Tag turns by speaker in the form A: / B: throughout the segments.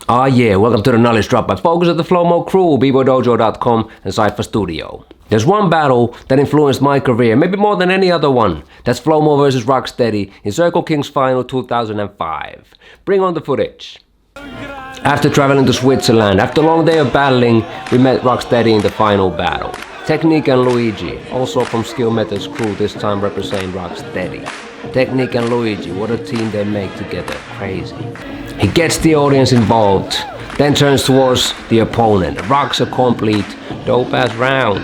A: Ah yeah, welcome to the Knowledge Drop by Focus of the Flow Mo crew, BboyDojo.com and Cypher Studio. There's one battle that influenced my career, maybe more than any other one. That's Flow Mo vs Rocksteady in Circle Kings Final 2005. Bring on the footage. After traveling to Switzerland, after a long day of battling, we met Rocksteady in the final battle. Technique and Luigi, also from Skill Methods crew, this time representing Rocksteady. Technique and Luigi, what a team they make together, crazy. He gets the audience involved, then turns towards the opponent, rocks a complete dope-ass round.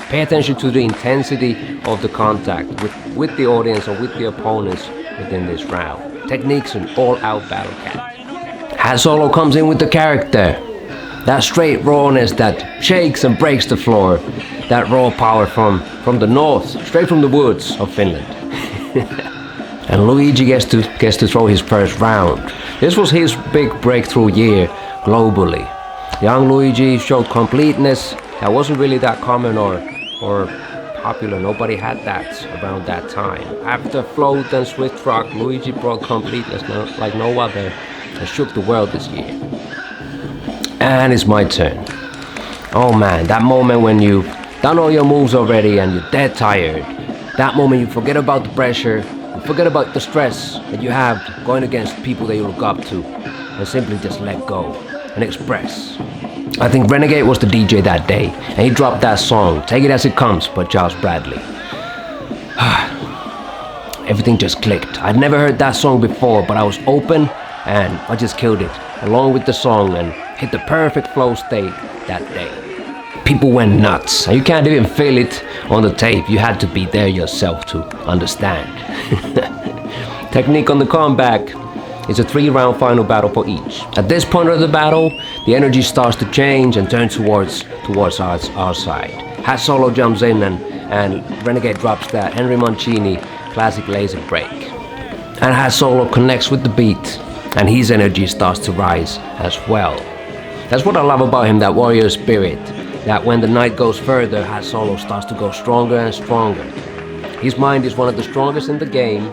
A: Pay attention to the intensity of the contact with the audience or with the opponents within this round. Technique's an all-out battle cat. Hat Solo comes in with the character. That straight rawness that shakes and breaks the floor. That raw power from the north, straight from the woods of Finland. And Luigi gets to throw his first round. This was his big breakthrough year globally. Young Luigi showed completeness that wasn't really that common or popular. Nobody had that around that time. After Float and Swift Rock, Luigi brought completeness like no other and shook the world this year. And it's my turn. Oh man, that moment when you've done all your moves already and you're dead tired. That moment you forget about the pressure, you forget about the stress that you have going against people that you look up to, and simply just let go and express. I think Renegade was the DJ that day, and he dropped that song, Take It As It Comes, by Charles Bradley. Everything just clicked. I'd never heard that song before, but I was open and I just killed it, along with the song, and hit the perfect flow state that day. People went nuts, and you can't even feel it on the tape. You had to be there yourself to understand. Technique on the comeback. It's a 3-round final battle for each. At this point of the battle, the energy starts to change and turn towards our side. Hat Solo jumps in and Renegade drops that Henry Mancini classic laser break. And Hat Solo connects with the beat, and his energy starts to rise as well. That's what I love about him, that warrior spirit. That when the night goes further, Hat Solo starts to go stronger and stronger. His mind is one of the strongest in the game,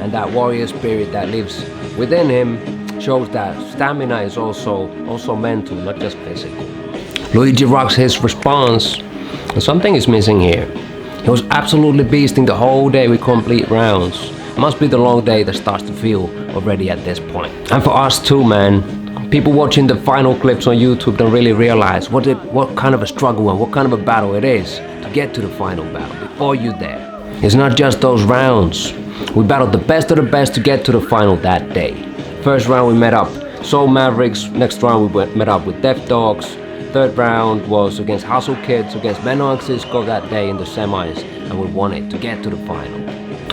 A: and that warrior spirit that lives within him shows that stamina is also mental, not just physical. Luigi rocks his response, and something is missing here. He was absolutely beasting the whole day with complete rounds. It must be the long day that starts to feel already at this point. And for us too, man. People watching the final clips on YouTube don't really realize what kind of a struggle and what kind of a battle it is to get to the final battle before you're there. It's not just those rounds. We battled the best of the best to get to the final that day. First round we met up Soul Mavericks, next round we met up with Death Dogs. Third round was against Hustle Kids, against Menno and Cisco that day in the semis, and we won it to get to the final.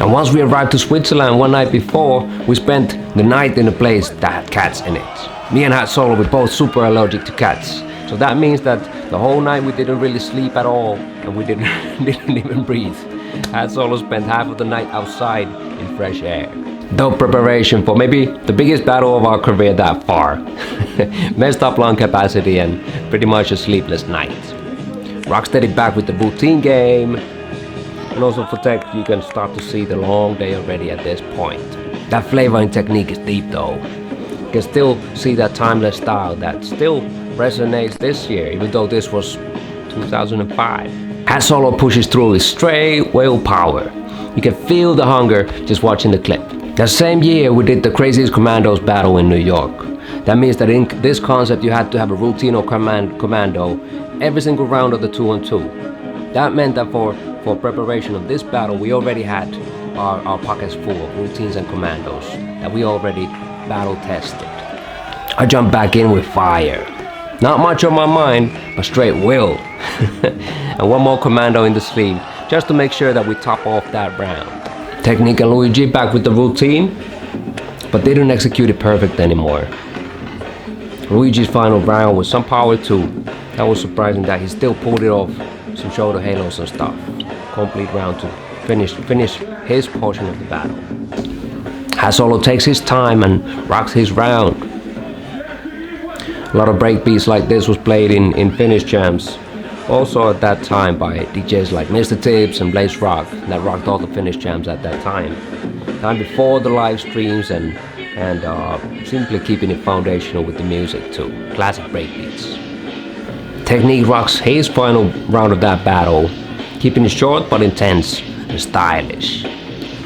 A: And once we arrived to Switzerland one night before, we spent the night in a place that had cats in it. Me and Hat Solo were both super allergic to cats. So that means that the whole night we didn't really sleep at all, and we didn't even breathe. Hat Solo spent half of the night outside in fresh air. Dope preparation for maybe the biggest battle of our career that far. Messed up lung capacity and pretty much a sleepless night. Rocksteady back with the routine game. And also for tech, you can start to see the long day already at this point. That flavor and technique is deep though. You can still see that timeless style that still resonates this year, even though this was 2005. Hat Solo pushes through with straight willpower. You can feel the hunger just watching the clip. That same year we did the Craziest Commandos battle in New York. That means that in this concept you had to have a routine or commando every single round of the 2-on-2. That meant that for preparation of this battle we already had our pockets full of routines and commandos that we already battle tested. I jumped back in with fire. Not much on my mind, but straight will. And one more commando in the sleeve, just to make sure that we top off that round. Technique and Luigi back with the routine, but didn't execute it perfect anymore. Luigi's final round with some power too. That was surprising that he still pulled it off, some shoulder halos and stuff. Complete round to finish his portion of the battle. Hat Solo takes his time and rocks his round. A lot of breakbeats like this was played in Finnish jams. Also at that time by DJs like Mr. Tibbs and Blaze Rock that rocked all the Finnish jams at that time. time before the live streams, and simply keeping it foundational with the music too. Classic breakbeats. Technique rocks his final round of that battle, keeping it short but intense and stylish.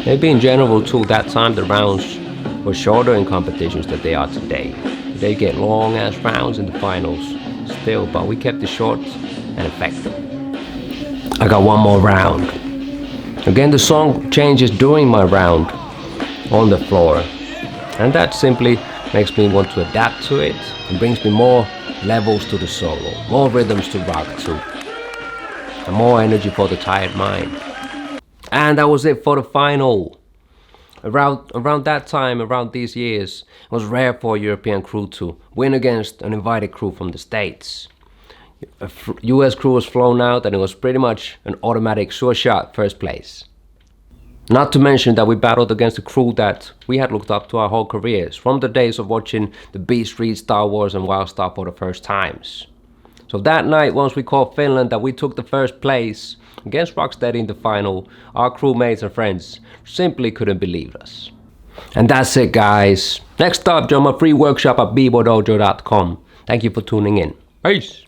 A: Maybe in general too, that time the rounds were shorter in competitions than they are today. They get long ass rounds in the finals still, but we kept it short and effective. I got one more round. Again, the song changes during my round on the floor, and that simply makes me want to adapt to it and brings me more levels to the solo, more rhythms to rock to, and more energy for the tired mind. And that was it for the final. Around that time, around these years, it was rare for a European crew to win against an invited crew from the States. A US crew was flown out, and it was pretty much an automatic sure shot first place. Not to mention that we battled against a crew that we had looked up to our whole careers, from the days of watching the Beast read Star Wars and Wildstar for the first times. So that night, once we called Finland that we took the first place against Rocksteady in the final, our crewmates and friends simply couldn't believe us. And that's it, guys. Next up, join my free workshop at bboydojo.com. Thank you for tuning in. Peace!